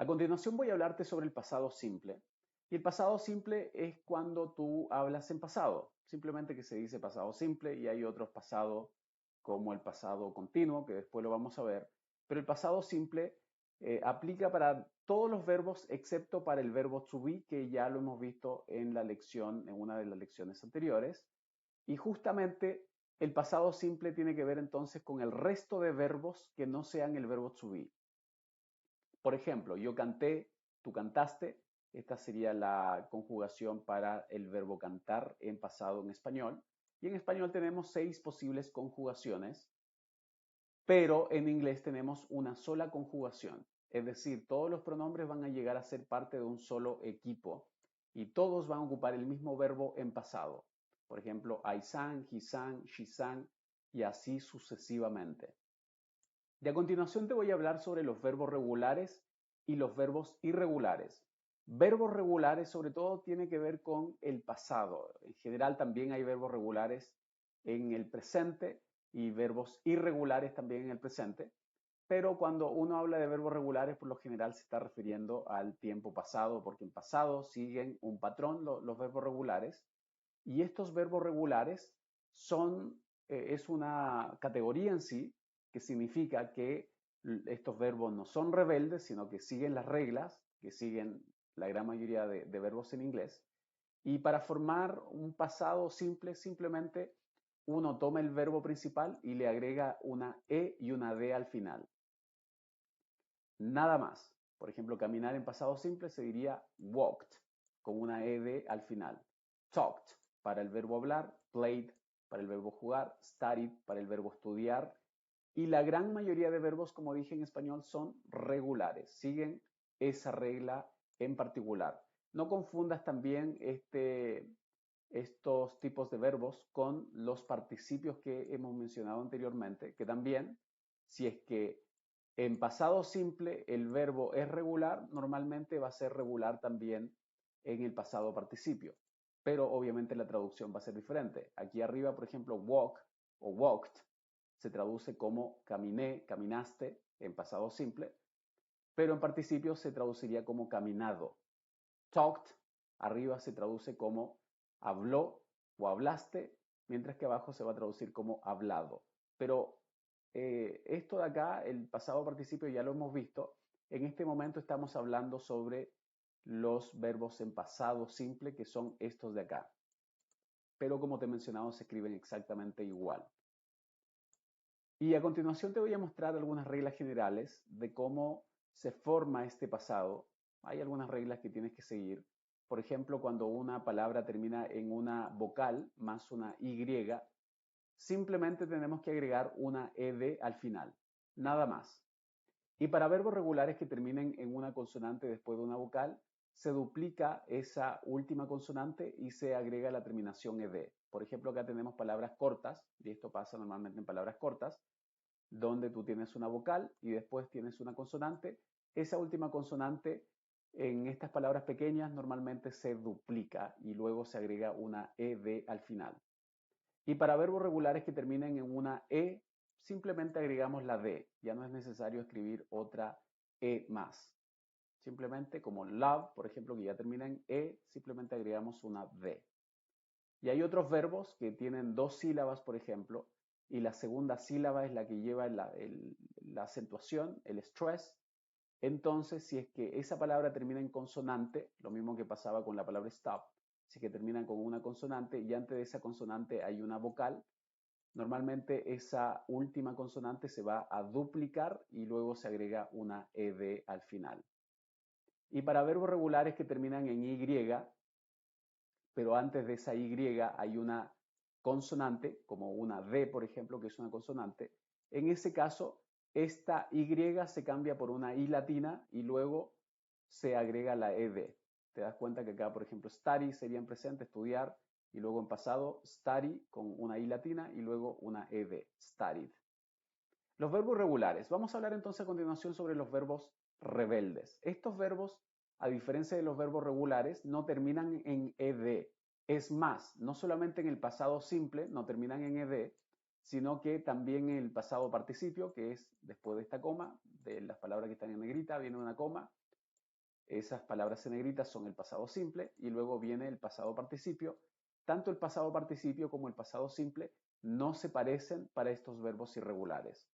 A continuación voy a hablarte sobre el pasado simple. Y el pasado simple es cuando tú hablas en pasado. Simplemente que se dice pasado simple y hay otros pasados como el pasado continuo, que después lo vamos a ver. Pero el pasado simple aplica para todos los verbos excepto para el verbo to be, que ya lo hemos visto en la lección, en una de las lecciones anteriores. Y justamente el pasado simple tiene que ver entonces con el resto de verbos que no sean el verbo to be. Por ejemplo, yo canté, tú cantaste. Esta sería la conjugación para el verbo cantar en pasado en español. Y en español tenemos 6 posibles conjugaciones, pero en inglés tenemos una sola conjugación. Es decir, todos los pronombres van a llegar a ser parte de un solo equipo y todos van a ocupar el mismo verbo en pasado. Por ejemplo, I sang, he sang, she sang y así sucesivamente. Y a continuación te voy a hablar sobre los verbos regulares y los verbos irregulares. Verbos regulares sobre todo tiene que ver con el pasado. En general también hay verbos regulares en el presente y verbos irregulares también en el presente. Pero cuando uno habla de verbos regulares, por lo general se está refiriendo al tiempo pasado, porque en pasado siguen un patrón los verbos regulares. Y estos verbos regulares es una categoría en sí que significa que estos verbos no son rebeldes, sino que siguen las reglas, que siguen la gran mayoría de verbos en inglés. Y para formar un pasado simple, simplemente uno toma el verbo principal y le agrega una E y una D al final. Nada más. Por ejemplo, caminar en pasado simple se diría walked, con una ed al final. Talked para el verbo hablar, played para el verbo jugar, studied para el verbo estudiar. Y la gran mayoría de verbos, como dije en español, son regulares, siguen esa regla en particular. No confundas también estos tipos de verbos con los participios que hemos mencionado anteriormente, que también, si es que en pasado simple el verbo es regular, normalmente va a ser regular también en el pasado participio, pero obviamente la traducción va a ser diferente. Aquí arriba, por ejemplo, walk o walked se traduce como caminé, caminaste en pasado simple, pero en participio se traduciría como caminado. Talked arriba se traduce como habló o hablaste, mientras que abajo se va a traducir como hablado. Pero esto de acá, el pasado participio ya lo hemos visto. En este momento estamos hablando sobre los verbos en pasado simple, que son estos de acá. Pero como te he mencionado, se escriben exactamente igual. Y a continuación te voy a mostrar algunas reglas generales de cómo se forma este pasado. Hay algunas reglas que tienes que seguir. Por ejemplo, cuando una palabra termina en una vocal más una Y, simplemente tenemos que agregar una ed al final, nada más. Y para verbos regulares que terminen en una consonante después de una vocal, se duplica esa última consonante y se agrega la terminación ed. Por ejemplo, acá tenemos palabras cortas, y esto pasa normalmente en palabras cortas, donde tú tienes una vocal y después tienes una consonante. Esa última consonante en estas palabras pequeñas normalmente se duplica y luego se agrega una ed al final. Y para verbos regulares que terminen en una E, simplemente agregamos la D. Ya no es necesario escribir otra E más. Simplemente como love, por ejemplo, que ya termina en E, simplemente agregamos una D. Y hay otros verbos que tienen 2 sílabas, por ejemplo, y la segunda sílaba es la que lleva la acentuación, el stress. Entonces, si es que esa palabra termina en consonante, lo mismo que pasaba con la palabra stop, si es que terminan con una consonante y antes de esa consonante hay una vocal, normalmente esa última consonante se va a duplicar y luego se agrega una ed al final. Y para verbos regulares que terminan en Y, pero antes de esa Y hay una consonante, como una D, por ejemplo, que es una consonante, en ese caso, esta Y se cambia por una I latina y luego se agrega la ed. Te das cuenta que acá, por ejemplo, study sería en presente, estudiar, y luego en pasado, study con una I latina y luego una ed, studied. Los verbos regulares. Vamos a hablar entonces a continuación sobre los verbos rebeldes. Estos verbos, a diferencia de los verbos regulares, no terminan en ed. Es más, no solamente en el pasado simple no terminan en ed, sino que también en el pasado participio, que es después de esta coma, de las palabras que están en negrita, viene una coma, esas palabras en negrita son el pasado simple y luego viene el pasado participio. Tanto el pasado participio como el pasado simple no se parecen para estos verbos irregulares.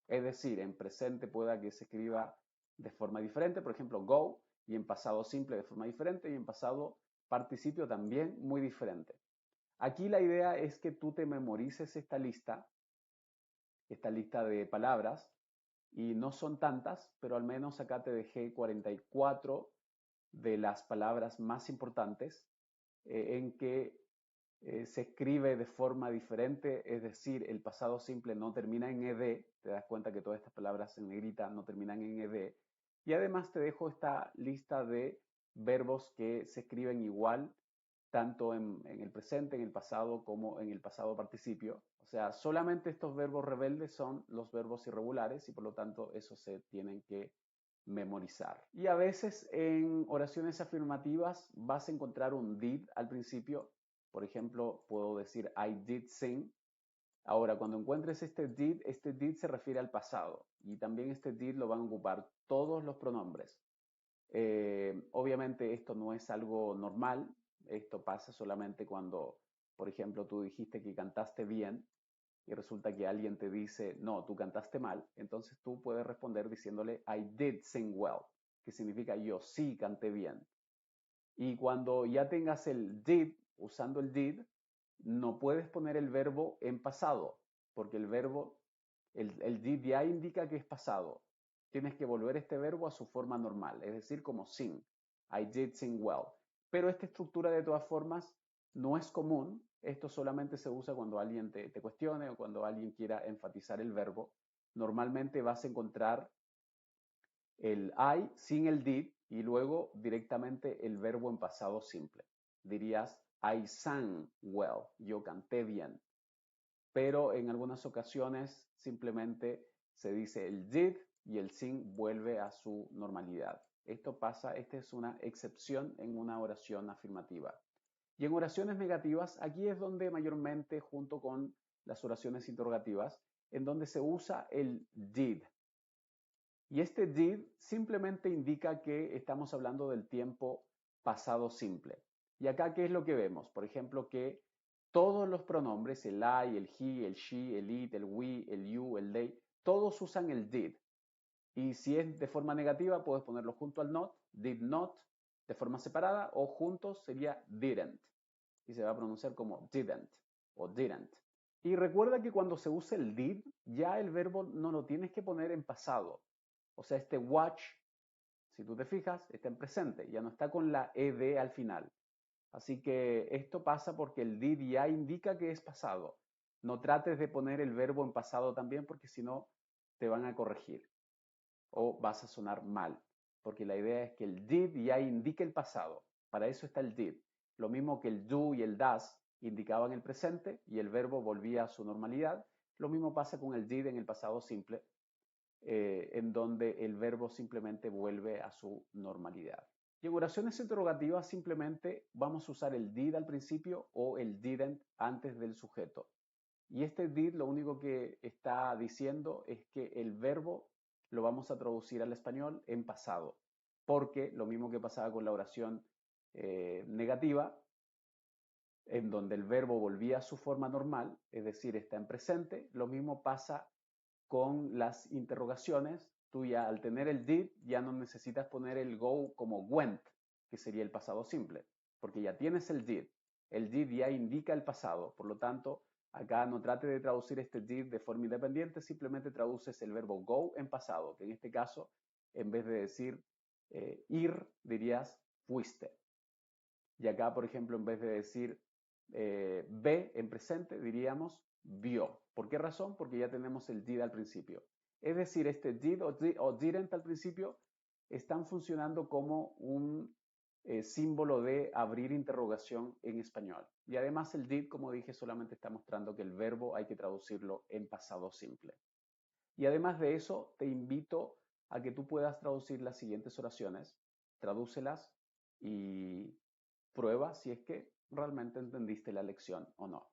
Es decir, en presente pueda que se escriba de forma diferente, por ejemplo, go, y en pasado simple de forma diferente, y en pasado participio también muy diferente. Aquí la idea es que tú te memorices esta lista de palabras, y no son tantas, pero al menos acá te dejé 44 de las palabras más importantes en que se escribe de forma diferente, es decir, el pasado simple no termina en ed, te das cuenta que todas estas palabras en negrita no terminan en ed, y además te dejo esta lista de verbos que se escriben igual tanto en el presente, en el pasado, como en el pasado participio. O sea, solamente estos verbos rebeldes son los verbos irregulares y por lo tanto esos se tienen que memorizar. Y a veces en oraciones afirmativas vas a encontrar un did al principio. Por ejemplo, puedo decir I did sing. Ahora, cuando encuentres este did se refiere al pasado y también este did lo van a ocupar todos los pronombres. Obviamente esto no es algo normal, esto pasa solamente cuando, por ejemplo, tú dijiste que cantaste bien y resulta que alguien te dice, no, tú cantaste mal, entonces tú puedes responder diciéndole I did sing well, que significa yo sí canté bien. Y cuando ya tengas el did, usando el did, no puedes poner el verbo en pasado, porque el did ya indica que es pasado. Tienes que volver este verbo a su forma normal, es decir, como sing. I did sing well. Pero esta estructura de todas formas no es común. Esto solamente se usa cuando alguien te cuestione o cuando alguien quiera enfatizar el verbo. Normalmente vas a encontrar el I sin el did y luego directamente el verbo en pasado simple. Dirías I sang well, yo canté bien. Pero en algunas ocasiones simplemente se dice el did y el sing vuelve a su normalidad. Esto pasa, esta es una excepción en una oración afirmativa. Y en oraciones negativas, aquí es donde mayormente, junto con las oraciones interrogativas, en donde se usa el did. Y este did simplemente indica que estamos hablando del tiempo pasado simple. Y acá, ¿qué es lo que vemos? Por ejemplo, que todos los pronombres, el I, el he, el she, el it, el we, el you, el they, todos usan el did. Y si es de forma negativa, puedes ponerlo junto al not, did not, de forma separada, o juntos sería didn't. Y se va a pronunciar como didn't o didn't. Y recuerda que cuando se usa el did, ya el verbo no lo tienes que poner en pasado. O sea, este watch, si tú te fijas, está en presente, ya no está con la ed al final. Así que esto pasa porque el did ya indica que es pasado. No trates de poner el verbo en pasado también porque si no te van a corregir o vas a sonar mal. Porque la idea es que el did ya indique el pasado. Para eso está el did. Lo mismo que el do y el does indicaban el presente y el verbo volvía a su normalidad. Lo mismo pasa con el did en el pasado simple, en donde el verbo simplemente vuelve a su normalidad. Y en oraciones interrogativas simplemente vamos a usar el did al principio o el didn't antes del sujeto. Y este did lo único que está diciendo es que el verbo lo vamos a traducir al español en pasado, porque lo mismo que pasaba con la oración negativa, en donde el verbo volvía a su forma normal, es decir, está en presente, lo mismo pasa con las interrogaciones. Tú ya al tener el did ya no necesitas poner el go como went, que sería el pasado simple, porque ya tienes el did. El did ya indica el pasado, por lo tanto, acá no trate de traducir este did de forma independiente, simplemente traduces el verbo go en pasado, que en este caso, en vez de decir ir, dirías fuiste. Y acá, por ejemplo, en vez de decir ve en presente, diríamos vio. ¿Por qué razón? Porque ya tenemos el did al principio. Es decir, este did o didn't al principio están funcionando como un símbolo de abrir interrogación en español. Y además el did, como dije, solamente está mostrando que el verbo hay que traducirlo en pasado simple. Y además de eso, te invito a que tú puedas traducir las siguientes oraciones, tradúcelas y prueba si es que realmente entendiste la lección o no.